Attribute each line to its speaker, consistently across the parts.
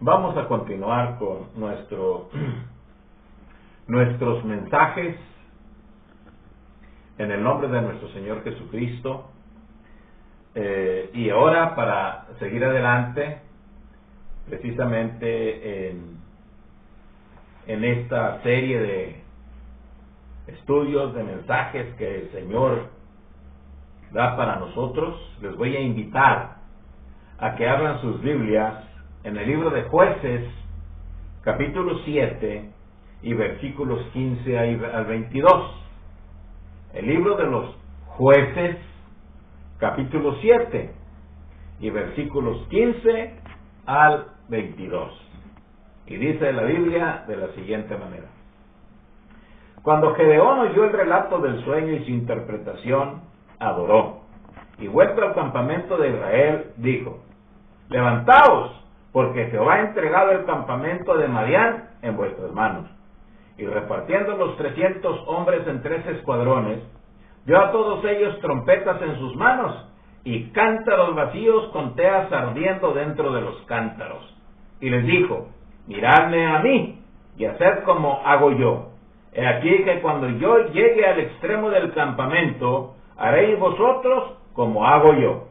Speaker 1: Vamos a continuar con nuestros mensajes en el nombre de nuestro Señor Jesucristo. Y ahora, para seguir adelante, precisamente en esta serie de estudios, de mensajes que el Señor da para nosotros, les voy a invitar a que abran sus Biblias en el libro de Jueces, capítulo 7 y versículos 15 al 22. El libro de los Jueces, capítulo 7 y versículos 15 al 22. Y dice la Biblia de la siguiente manera: Cuando Gedeón oyó el relato del sueño y su interpretación, adoró, y vuelto al campamento de Israel, dijo: Levantaos, porque Jehová ha entregado el campamento de Madián en vuestras manos. Y repartiendo los 300 hombres en 3 escuadrones, dio a todos ellos trompetas en sus manos, y cántaros vacíos con teas ardiendo dentro de los cántaros. Y les dijo: Miradme a mí, y haced como hago yo. He aquí que cuando yo llegue al extremo del campamento, haréis vosotros como hago yo.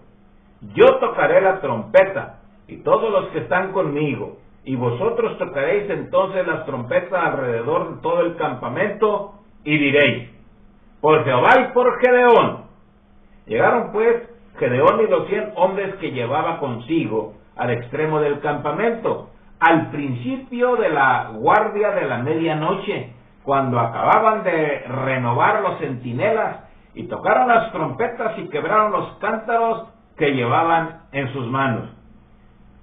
Speaker 1: Yo tocaré la trompeta, y todos los que están conmigo, y vosotros tocaréis entonces las trompetas alrededor de todo el campamento, y diréis: Por Jehová y por Gedeón. Llegaron pues Gedeón y los 100 hombres que llevaba consigo al extremo del campamento, al principio de la guardia de la medianoche, cuando acababan de renovar los centinelas, y tocaron las trompetas y quebraron los cántaros que llevaban en sus manos.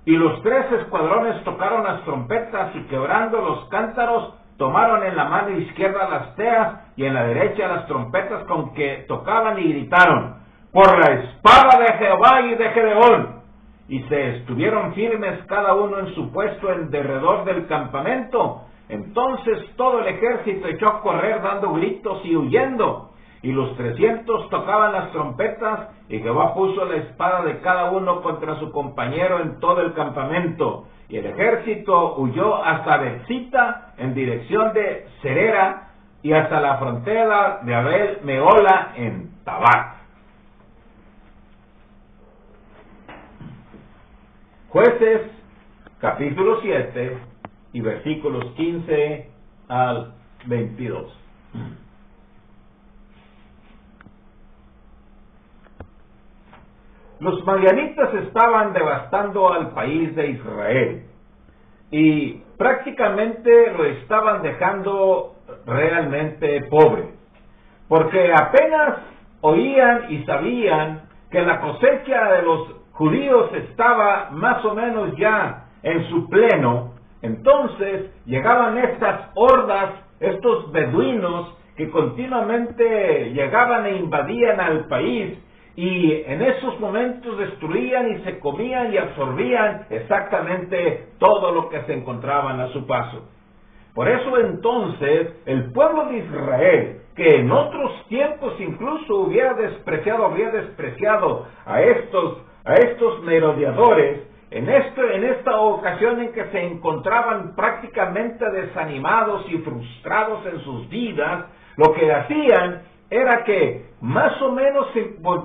Speaker 1: Y los 3 escuadrones tocaron las trompetas, y quebrando los cántaros, tomaron en la mano izquierda las teas y en la derecha las trompetas con que tocaban, y gritaron: Por la espada de Jehová y de Gedeón. Y se estuvieron firmes cada uno en su puesto en derredor del campamento. Entonces todo el ejército echó a correr dando gritos y huyendo. Y los 300 tocaban las trompetas, y Jehová puso la espada de cada uno contra su compañero en todo el campamento. Y el ejército huyó hasta Betzita en dirección de Serera, y hasta la frontera de Abel Meola en Tabac. Jueces, capítulo 7 y versículos 15 al 22. Los madianitas estaban devastando al país de Israel, y prácticamente lo estaban dejando realmente pobre, porque apenas oían y sabían que la cosecha de los judíos estaba más o menos ya en su pleno. Entonces llegaban estas hordas, estos beduinos que continuamente llegaban e invadían al país, y en esos momentos destruían y se comían y absorbían exactamente todo lo que se encontraban a su paso. Por eso entonces el pueblo de Israel, que en otros tiempos incluso habría despreciado a estos merodeadores, en esta ocasión en que se encontraban prácticamente desanimados y frustrados en sus vidas, lo que hacían era que más o menos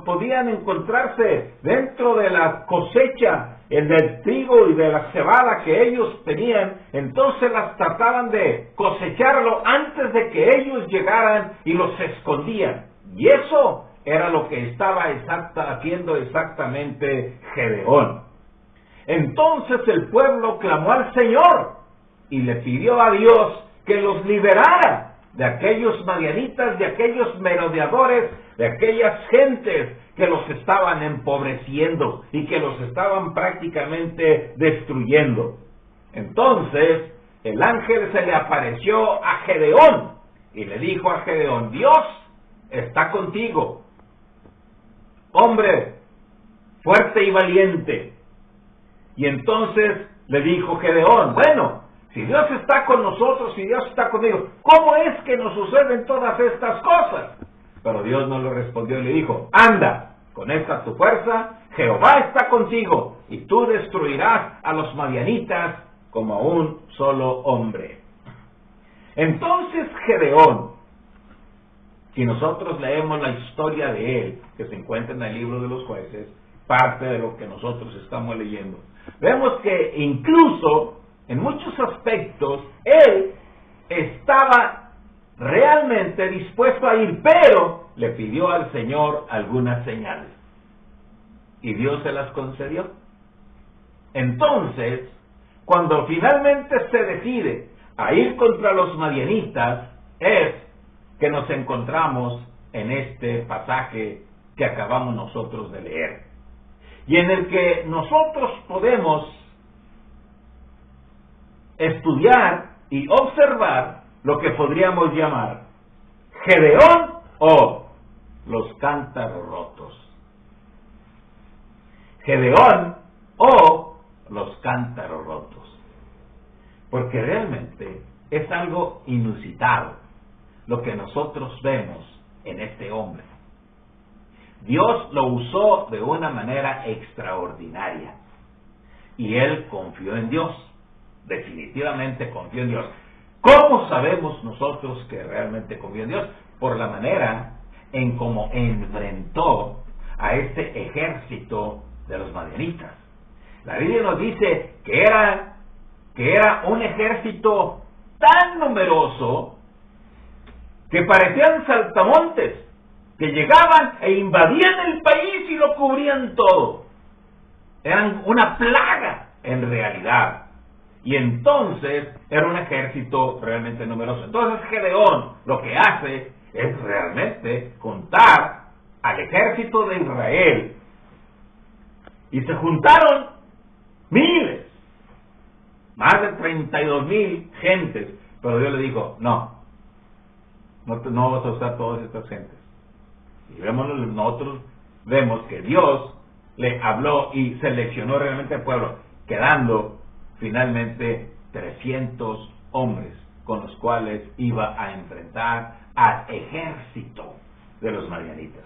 Speaker 1: podían encontrarse dentro de la cosecha del trigo y de la cebada que ellos tenían. Entonces las trataban de cosecharlo antes de que ellos llegaran, y los escondían. Y eso era lo que estaba haciendo exactamente Gedeón. Entonces el pueblo clamó al Señor y le pidió a Dios que los liberara de aquellos madianitas, de aquellos merodeadores, de aquellas gentes que los estaban empobreciendo y que los estaban prácticamente destruyendo. Entonces el ángel se le apareció a Gedeón y le dijo a Gedeón: Dios está contigo, hombre fuerte y valiente. Y entonces le dijo Gedeón: bueno, si Dios está con nosotros, si Dios está conmigo, ¿cómo es que nos suceden todas estas cosas? Pero Dios no le respondió y le dijo: anda, conecta tu fuerza Jehová está contigo, y tú destruirás a los madianitas como a un solo hombre. Entonces Gedeón, si nosotros leemos la historia de él, que se encuentra en el libro de los Jueces, parte de lo que nosotros estamos leyendo, vemos que incluso en muchos aspectos él estaba realmente dispuesto a ir, pero le pidió al Señor algunas señales y Dios se las concedió. Entonces, cuando finalmente se decide a ir contra los madianitas, es que nos encontramos en este pasaje que acabamos nosotros de leer, y en el que nosotros podemos estudiar y observar lo que podríamos llamar Gedeón o los cántaros rotos. Gedeón o los cántaros rotos. Porque realmente es algo inusitado lo que nosotros vemos en este hombre. Dios lo usó de una manera extraordinaria y él confió en Dios. Definitivamente confió en Dios. ¿Cómo sabemos nosotros que realmente confió en Dios? Por la manera en cómo enfrentó a este ejército de los madianitas. La Biblia nos dice que era un ejército tan numeroso que parecían saltamontes, que llegaban e invadían el país y lo cubrían todo. Eran una plaga en realidad. Y entonces era un ejército realmente numeroso. Entonces Gedeón lo que hace es realmente juntar al ejército de Israel. Y se juntaron miles, más de 32,000 gentes. Pero Dios le dijo, no vas a usar todas estas gentes. Y nosotros vemos que Dios le habló y seleccionó realmente al pueblo, quedando finalmente 300 hombres con los cuales iba a enfrentar al ejército de los madianitas.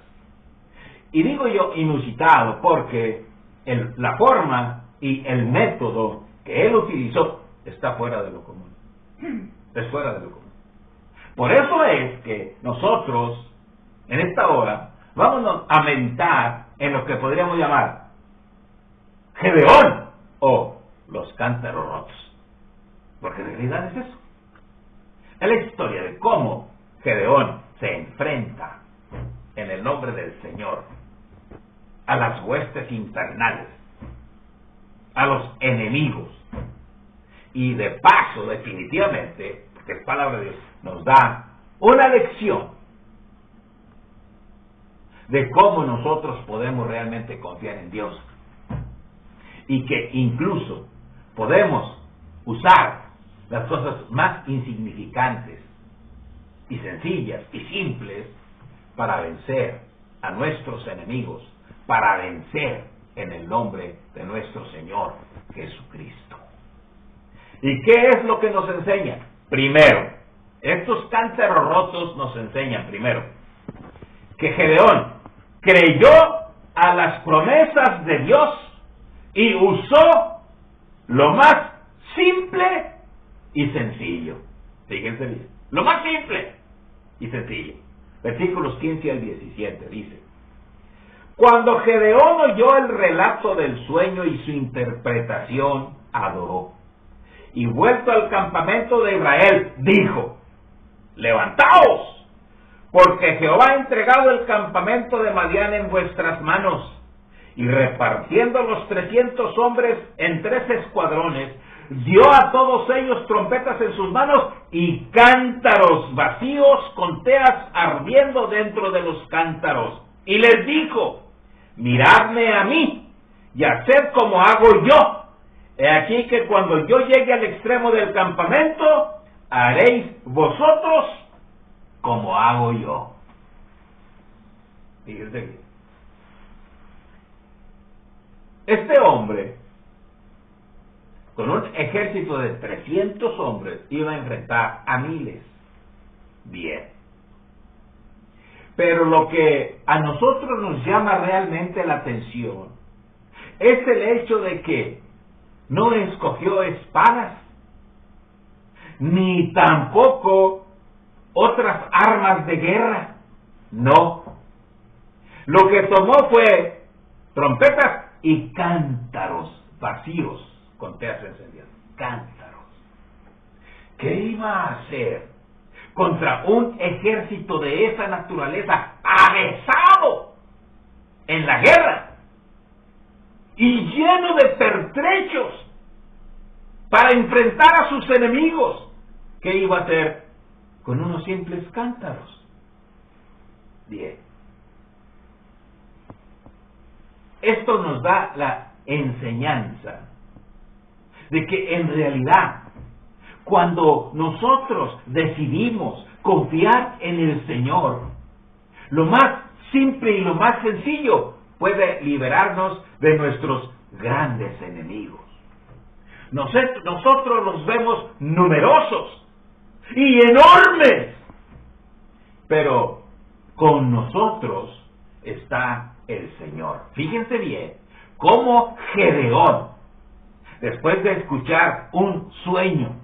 Speaker 1: Y digo yo inusitado porque la forma y el método que él utilizó está fuera de lo común. Es fuera de lo común. Por eso es que nosotros en esta hora vamos a meditar en lo que podríamos llamar Gedeón o los cántaros rotos. Porque en realidad es eso. Es la historia de cómo Gedeón se enfrenta en el nombre del Señor a las huestes infernales, a los enemigos. Y de paso, definitivamente, porque es palabra de Dios, nos da una lección de cómo nosotros podemos realmente confiar en Dios. Y que incluso podemos usar las cosas más insignificantes y sencillas y simples para vencer a nuestros enemigos, para vencer en el nombre de nuestro Señor Jesucristo. ¿Y qué es lo que nos enseña? Primero, estos cántaros rotos nos enseñan primero que Gedeón creyó a las promesas de Dios y usó lo más simple y sencillo. Fíjense bien, lo más simple y sencillo. Versículos 15 al 17 dice: Cuando Gedeón oyó el relato del sueño y su interpretación, adoró. Y vuelto al campamento de Israel, dijo: Levantaos, porque Jehová ha entregado el campamento de Madián en vuestras manos. Y repartiendo los 300 hombres en 3 escuadrones, dio a todos ellos trompetas en sus manos y cántaros vacíos con teas ardiendo dentro de los cántaros. Y les dijo: Miradme a mí y haced como hago yo. He aquí que cuando yo llegue al extremo del campamento, haréis vosotros como hago yo. Fíjense bien. Este hombre, con un ejército de 300 hombres, iba a enfrentar a miles. Bien. Pero lo que a nosotros nos llama realmente la atención es el hecho de que no escogió espadas, ni tampoco otras armas de guerra. No. Lo que tomó fue trompetas y cántaros vacíos con teas encendidas. Cántaros. ¿Qué iba a hacer contra un ejército de esa naturaleza avesado en la guerra y lleno de pertrechos para enfrentar a sus enemigos? ¿Qué iba a hacer con unos simples cántaros? Bien. Esto nos da la enseñanza de que en realidad, cuando nosotros decidimos confiar en el Señor, lo más simple y lo más sencillo puede liberarnos de nuestros grandes enemigos. Nosotros los vemos numerosos y enormes, pero con nosotros está el Señor. Fíjense bien cómo Gedeón, después de escuchar un sueño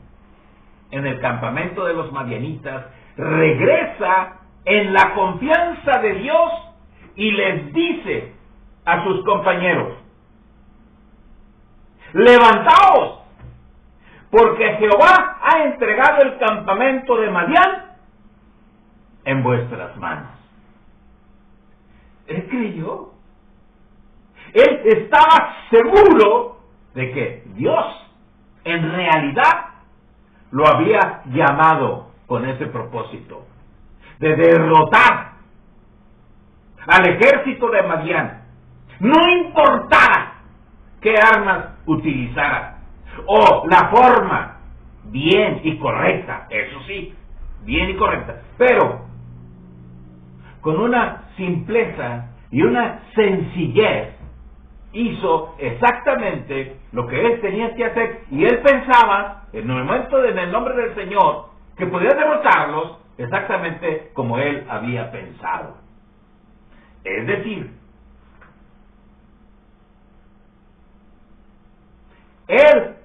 Speaker 1: en el campamento de los madianitas, regresa en la confianza de Dios y les dice a sus compañeros: levantaos, porque Jehová ha entregado el campamento de Madián en vuestras manos. Él creyó. Él estaba seguro de que Dios en realidad lo había llamado con ese propósito de derrotar al ejército de Madián, no importara qué armas utilizara o la forma bien y correcta, eso sí, bien y correcta, pero con una simpleza y una sencillez hizo exactamente lo que él tenía que hacer, y él pensaba en el momento en el nombre del Señor que podía derrotarlos exactamente como él había pensado. Es decir, él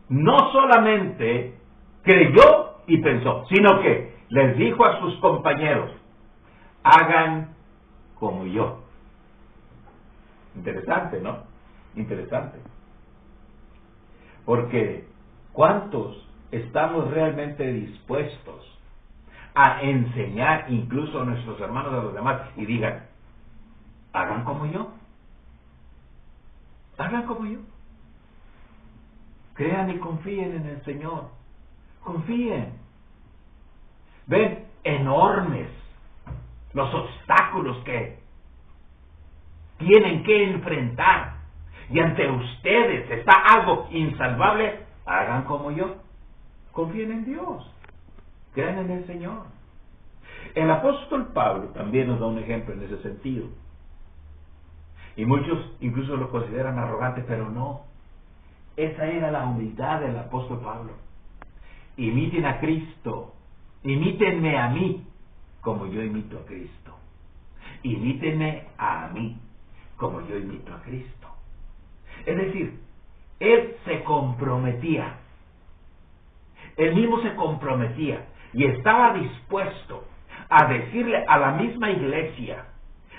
Speaker 1: no solamente creyó y pensó, sino que les dijo a sus compañeros: hagan como yo. Interesante, ¿no? Interesante. Porque ¿cuántos estamos realmente dispuestos a enseñar incluso a nuestros hermanos, a los demás, y digan: hagan como yo? Hagan como yo. Crean y confíen en el Señor. Confíen. Ven enormes los obstáculos que tienen que enfrentar, y ante ustedes está algo insalvable. Hagan como yo. Confíen en Dios. Crean en el Señor. El apóstol Pablo también nos da un ejemplo en ese sentido. Y muchos incluso lo consideran arrogante, pero no. Esa era la humildad del apóstol Pablo. Imiten a Cristo. Imítenme a mí como yo imito a Cristo. Imítenme a mí como yo imito a Cristo. Es decir, él se comprometía. Él mismo se comprometía y estaba dispuesto a decirle a la misma iglesia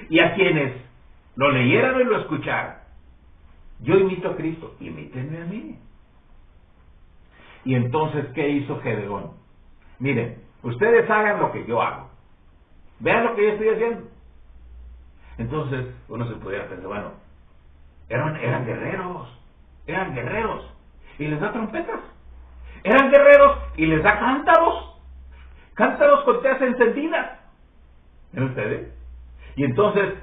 Speaker 1: y a quienes lo leyeran y lo escucharan: yo imito a Cristo, imítenme a mí. Y entonces, ¿qué hizo Gedeón? Miren, ustedes hagan lo que yo hago. Vean lo que yo estoy haciendo. Entonces, uno se pudiera pensar, bueno, eran guerreros, y les da trompetas. Eran guerreros y les da cántaros con teas encendidas. ¿Ven ustedes? Y entonces,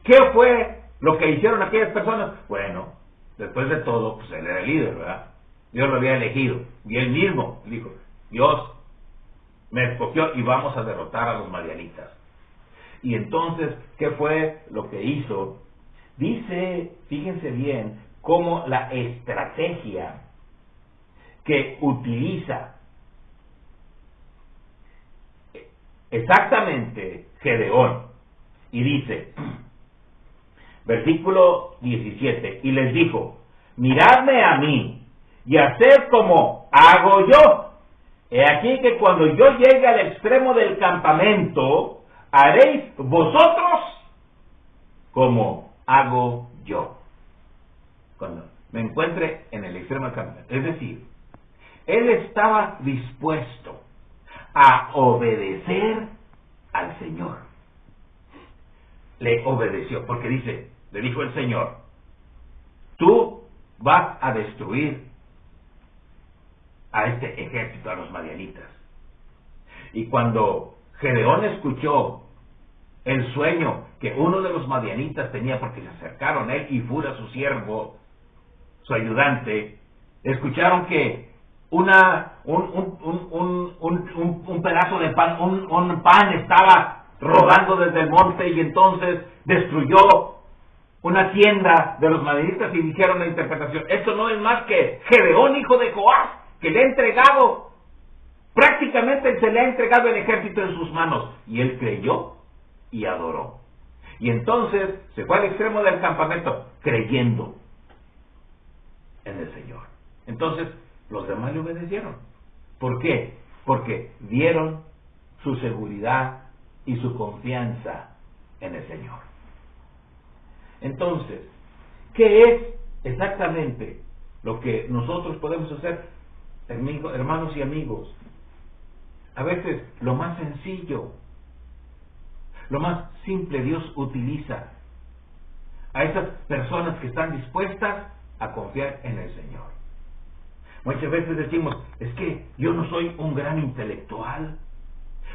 Speaker 1: ¿qué fue lo que hicieron aquellas personas? Bueno, después de todo, pues él era el líder, ¿verdad? Dios lo había elegido, y él mismo dijo: Dios me escogió y vamos a derrotar a los madianitas. Y entonces, ¿qué fue lo que hizo? Dice, fíjense bien, cómo la estrategia que utiliza exactamente Gedeón, y dice: Versículo 17. Y les dijo: miradme a mí y haced como hago yo. He aquí que cuando yo llegue al extremo del campamento, haréis vosotros como hago yo. Cuando me encuentre en el extremo del campamento. Es decir, él estaba dispuesto a obedecer al Señor. Le obedeció, porque le dijo el Señor: tú vas a destruir a este ejército, a los madianitas. Y cuando Gedeón escuchó el sueño que uno de los madianitas tenía, porque se acercaron a él y Fura, su siervo, su ayudante, escucharon que un pedazo de pan, un pan estaba rodando desde el monte, y entonces destruyó una tienda de los madianitas, y dijeron la interpretación: esto no es más que Gedeón, hijo de Joás, que le ha entregado, prácticamente se le ha entregado el ejército en sus manos. Y él creyó y adoró. Y entonces se fue al extremo del campamento creyendo en el Señor. Entonces los demás le obedecieron. ¿Por qué? Porque dieron su seguridad y su confianza en el Señor. Entonces, ¿qué es exactamente lo que nosotros podemos hacer, hermanos y amigos? A veces lo más sencillo, lo más simple, Dios utiliza a esas personas que están dispuestas a confiar en el Señor. Muchas veces decimos: es que yo no soy un gran intelectual,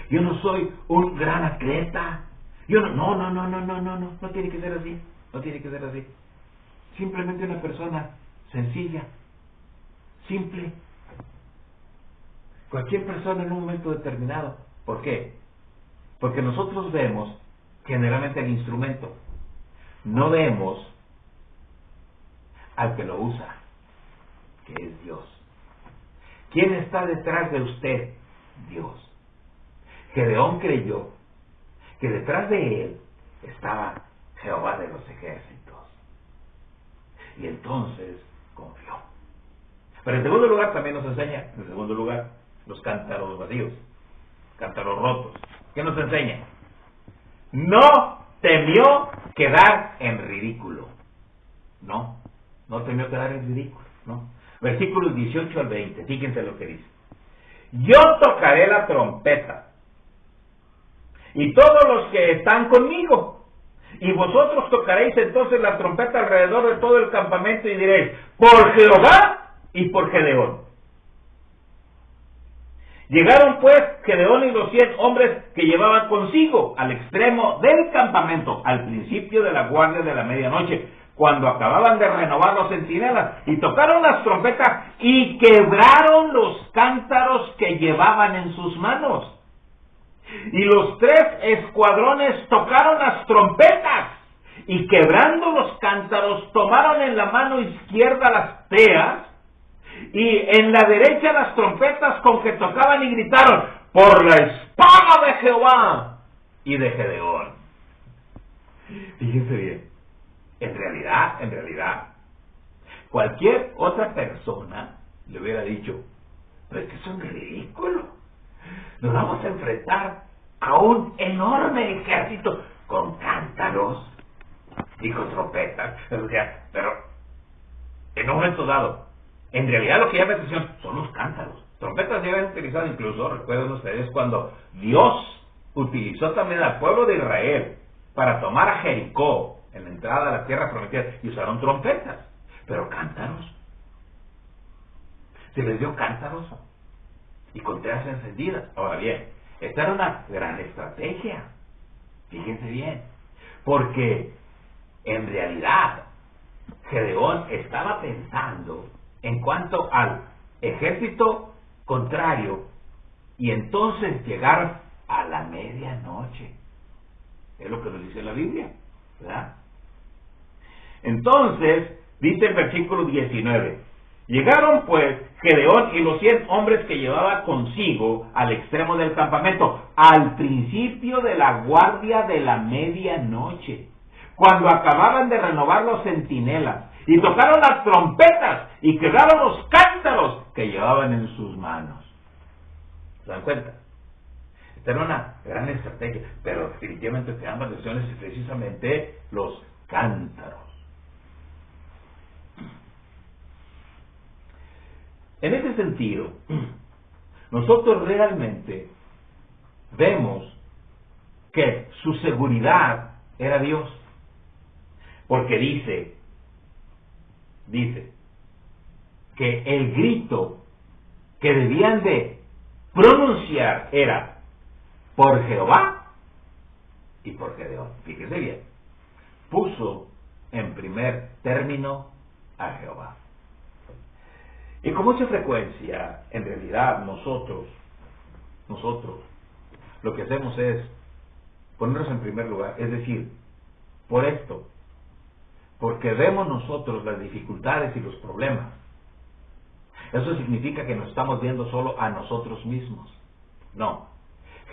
Speaker 1: yo no soy un gran atleta, yo no tiene que ser así, no tiene que ser así. Simplemente una persona sencilla, simple, cualquier persona en un momento determinado. ¿Por qué? Porque nosotros vemos generalmente el instrumento, no vemos al que lo usa, que es Dios. ¿Quién está detrás de usted? Dios. Gedeón creyó que detrás de él estaba Jehová de los ejércitos, y entonces confió. Pero en segundo lugar también nos enseña, en segundo lugar, los cántaros vacíos, cántaros rotos. ¿Qué nos enseña? No temió quedar en ridículo. No temió quedar en ridículo, no. Versículos 18 al 20, fíjense lo que dice: yo tocaré la trompeta, y todos los que están conmigo, y vosotros tocaréis entonces la trompeta alrededor de todo el campamento, y diréis: por Jehová y por Gedeón. Llegaron pues Gedeón y los 100 hombres que llevaban consigo al extremo del campamento, al principio de la guardia de la medianoche, cuando acababan de renovar los centinelas, y tocaron las trompetas y quebraron los cántaros que llevaban en sus manos. Y los 3 escuadrones tocaron las trompetas, y quebrando los cántaros tomaron en la mano izquierda las teas, y en la derecha las trompetas con que tocaban, y gritaron: por la espada de Jehová y de Gedeón. Fíjense bien, en realidad, cualquier otra persona le hubiera dicho: pero es que es un ridículo, nos vamos a enfrentar a un enorme ejército con cántaros y con trompetas. O sea, pero en un momento dado, en realidad lo que llama la atención son los cántaros. Trompetas ya habían utilizado, incluso recuerden ustedes cuando Dios utilizó también al pueblo de Israel para tomar a Jericó en la entrada a la tierra prometida, y usaron trompetas. Pero cántaros, se les dio cántaros y con teas encendidas. Ahora bien, esta era una gran estrategia, fíjense bien, porque en realidad Gedeón estaba pensando en cuanto al ejército contrario, y entonces llegar a la medianoche. Es lo que nos dice la Biblia, ¿verdad? Entonces, dice el versículo 19: llegaron pues Gedeón y los 100 hombres que llevaba consigo al extremo del campamento, al principio de la guardia de la medianoche, cuando acababan de renovar los centinelas, y tocaron las trompetas, y quedaron los cántaros que llevaban en sus manos. ¿Se dan cuenta? Esta era una gran estrategia, pero definitivamente el que llama la atención es precisamente los cántaros. En ese sentido, nosotros realmente vemos que su seguridad era Dios, porque dice que el grito que debían de pronunciar era por Jehová y por Gedeón. Fíjese bien, puso en primer término a Jehová. Y con mucha frecuencia, en realidad, nosotros, lo que hacemos es ponernos en primer lugar, es decir, por esto, porque vemos nosotros las dificultades y los problemas. Eso significa que nos estamos viendo solo a nosotros mismos. No,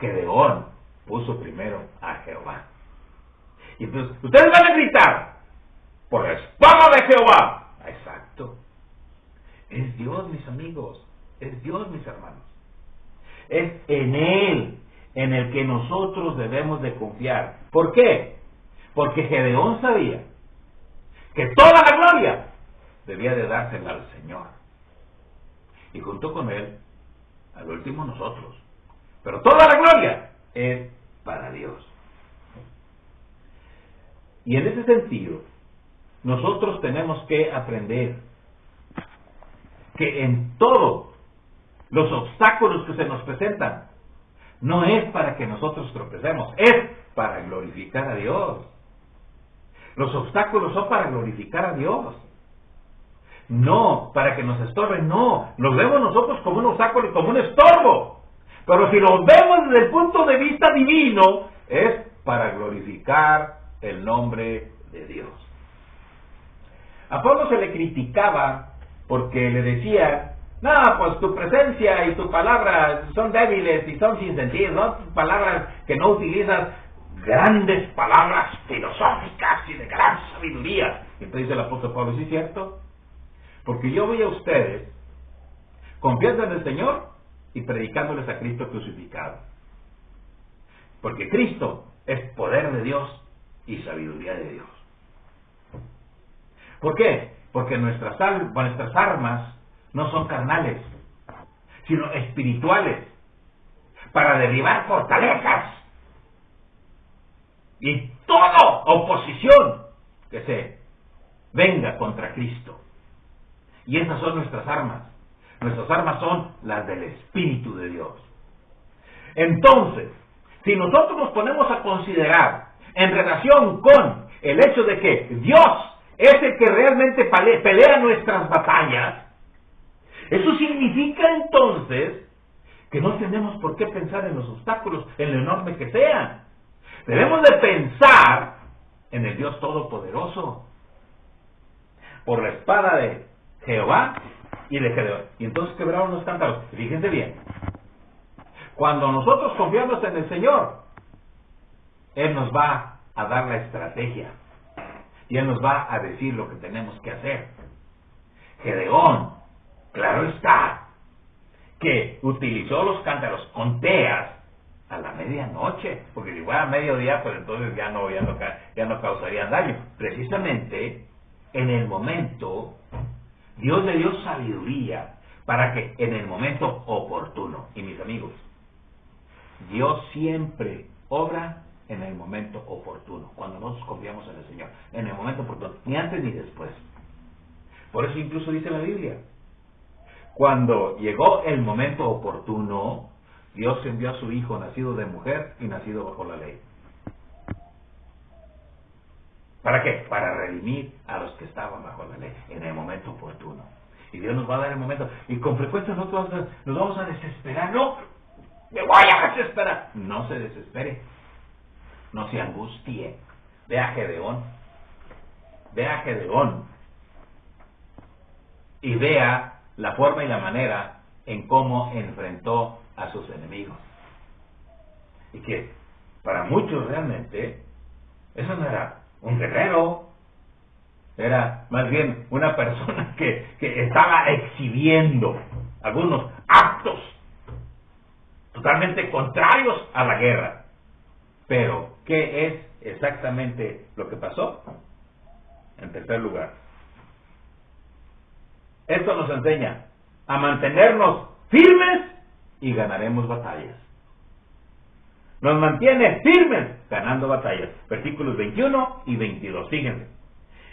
Speaker 1: Gedeón puso primero a Jehová. Y entonces, ustedes van a gritar, por la espada de Jehová. Exacto. Es Dios, mis amigos, es Dios, mis hermanos. Es en Él en el que nosotros debemos de confiar. ¿Por qué? Porque Gedeón sabía que toda la gloria debía de dársela al Señor. Y junto con Él, al último nosotros. Pero toda la gloria es para Dios. Y en ese sentido, nosotros tenemos que aprender que en todos los obstáculos que se nos presentan, no es para que nosotros tropecemos, es para glorificar a Dios. Los obstáculos son para glorificar a Dios. No para que nos estorben, no. Los vemos nosotros como un obstáculo y como un estorbo. Pero si los vemos desde el punto de vista divino, es para glorificar el nombre de Dios. A Pablo se le criticaba porque le decía, no, pues tu presencia y tu palabra son débiles y son sin sentido, ¿no? Palabras que no utilizas, grandes palabras filosóficas y de gran sabiduría. Entonces dice el apóstol Pablo, ¿sí es cierto? Porque yo voy a ustedes confiando en el Señor y predicándoles a Cristo crucificado. Porque Cristo es poder de Dios y sabiduría de Dios. ¿Por qué? Porque nuestras armas no son carnales, sino espirituales, para derribar fortalezas y toda oposición que se venga contra Cristo. Y esas son nuestras armas. Nuestras armas son las del Espíritu de Dios. Entonces, si nosotros nos ponemos a considerar en relación con el hecho de que Dios es el que realmente pelea nuestras batallas, eso significa entonces que no tenemos por qué pensar en los obstáculos, en lo enorme que sean. Debemos de pensar en el Dios Todopoderoso, por la espada de Jehová y de Gedeón. Y entonces quebraron los cántaros. Fíjense bien, cuando nosotros confiamos en el Señor, Él nos va a dar la estrategia y Él nos va a decir lo que tenemos que hacer. Gedeón, claro está, que utilizó los cántaros con teas a la medianoche, porque si fuera a mediodía, pues entonces ya no causarían daño. Precisamente en el momento, Dios le dio sabiduría para que en el momento oportuno, y mis amigos, Dios siempre obra en el momento oportuno, cuando nosotros confiamos en el Señor, en el momento oportuno, ni antes ni después. Por eso incluso dice la Biblia, cuando llegó el momento oportuno, Dios envió a su Hijo nacido de mujer y nacido bajo la ley. ¿Para qué? Para redimir a los que estaban bajo la ley en el momento oportuno. Y Dios nos va a dar el momento. Y con frecuencia nosotros nos vamos a desesperar. ¡No! ¡Me voy a desesperar! No se desespere. No se angustie. Ve a Gedeón. Ve a Gedeón. Y vea la forma y la manera en cómo enfrentó a sus enemigos. Y que para muchos realmente eso no era un guerrero, era más bien una persona que estaba exhibiendo algunos actos totalmente contrarios a la guerra. Pero, ¿qué es exactamente lo que pasó? En tercer lugar, esto nos enseña a mantenernos firmes y ganaremos batallas. Nos mantiene firmes ganando batallas. Versículos 21 y 22, fíjense.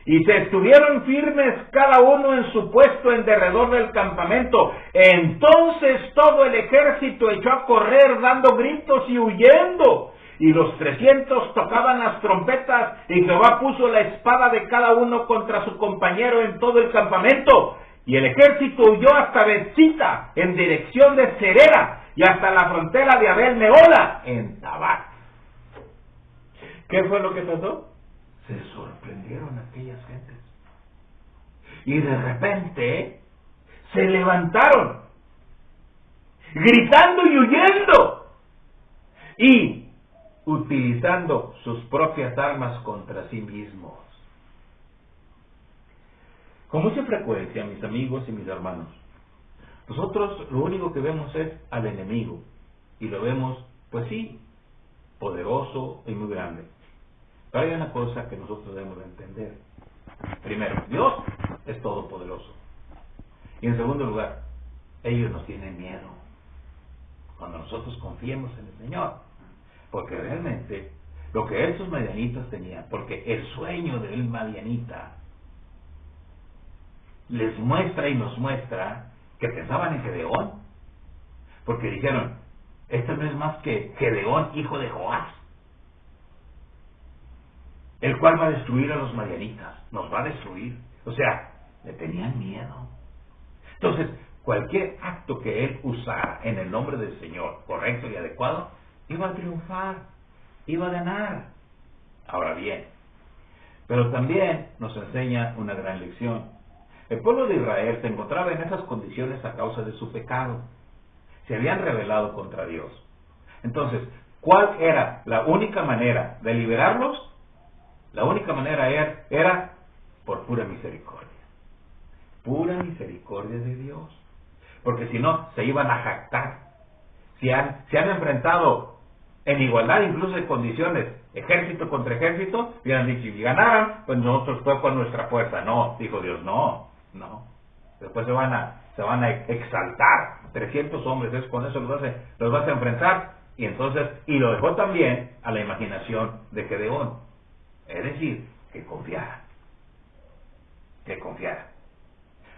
Speaker 1: Y se estuvieron firmes cada uno en su puesto en derredor del campamento. Entonces todo el ejército echó a correr dando gritos y huyendo. Y los 300 tocaban las trompetas, y Jehová puso la espada de cada uno contra su compañero en todo el campamento. Y el ejército huyó hasta Betzita, en dirección de Serera, y hasta la frontera de Abel Mehola, en Tabat. ¿Qué fue lo que pasó? Se sorprendieron aquellas gentes. Y de repente se levantaron, gritando y huyendo, y utilizando sus propias armas contra sí mismos. Con mucha frecuencia, mis amigos y mis hermanos, nosotros lo único que vemos es al enemigo, y lo vemos, pues sí, poderoso y muy grande. Pero hay una cosa que nosotros debemos de entender. Primero, Dios es todopoderoso. Y en segundo lugar, ellos nos tienen miedo cuando nosotros confiemos en el Señor. Porque realmente lo que esos madianitas tenían, porque el sueño del madianita les muestra y nos muestra que pensaban en Gedeón. Porque dijeron, este no es más que Gedeón, hijo de Joás, el cual va a destruir a los madianitas, nos va a destruir. O sea, le tenían miedo. Entonces, cualquier acto que él usara en el nombre del Señor, correcto y adecuado, iba a triunfar, iba a ganar. Ahora bien, pero también nos enseña una gran lección. El pueblo de Israel se encontraba en esas condiciones a causa de su pecado. Se habían rebelado contra Dios. Entonces, ¿cuál era la única manera de liberarlos? La única manera era por pura misericordia. Pura misericordia de Dios. Porque si no, se iban a jactar. Se han enfrentado en igualdad incluso de condiciones, ejército contra ejército, hubieran dicho, si ganaran, pues nosotros fue con nuestra fuerza. No, dijo Dios, no. Después se van a exaltar. 300 hombres, es con eso los vas a enfrentar. Y entonces, y lo dejó también a la imaginación de Gedeón. Es decir, que confiara.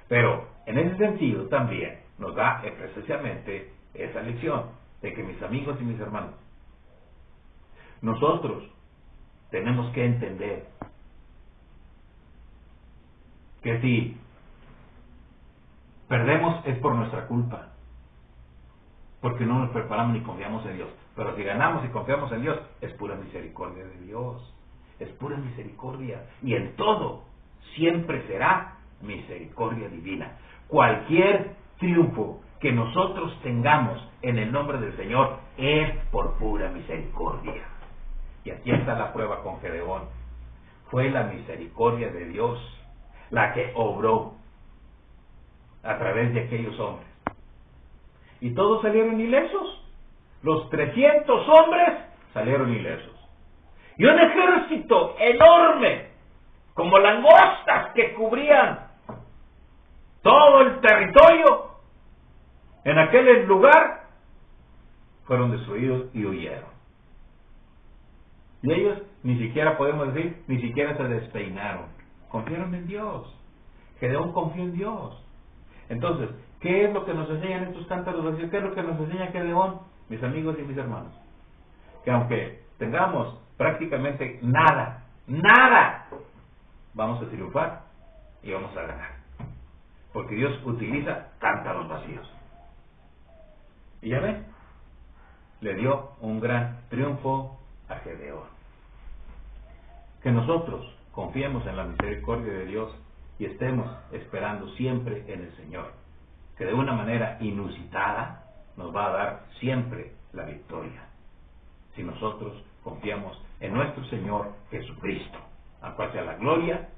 Speaker 1: Pero en ese sentido también nos da precisamente esa lección de que, mis amigos y mis hermanos, nosotros tenemos que entender que si perdemos es por nuestra culpa, porque no nos preparamos ni confiamos en Dios. Pero si ganamos y confiamos en Dios, es pura misericordia de Dios. Es pura misericordia. Y en todo siempre será misericordia divina. Cualquier triunfo que nosotros tengamos en el nombre del Señor es por pura misericordia. Y aquí está la prueba con Gedeón. Fue la misericordia de Dios la que obró a través de aquellos hombres. Y todos salieron ilesos. Los 300 hombres salieron ilesos. Y un ejército enorme, como langostas que cubrían todo el territorio en aquel lugar, fueron destruidos y huyeron. Y ellos ni siquiera, podemos decir, ni siquiera se despeinaron. Confiaron en Dios. Gedeón confió en Dios. Entonces, ¿qué es lo que nos enseñan estos cántaros? ¿Qué es lo que nos enseña Gedeón, mis amigos y mis hermanos? Que aunque tengamos prácticamente nada, vamos a triunfar y vamos a ganar. Porque Dios utiliza cántaros vacíos. Y ya ven, le dio un gran triunfo a Gedeón. Que nosotros confiemos en la misericordia de Dios y estemos esperando siempre en el Señor, que de una manera inusitada nos va a dar siempre la victoria, si nosotros confiamos en nuestro Señor Jesucristo. a cual sea la gloria,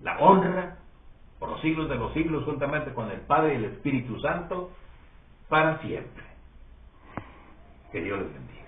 Speaker 1: la honra, por los siglos de los siglos, juntamente con el Padre y el Espíritu Santo, para siempre. Que Dios les bendiga.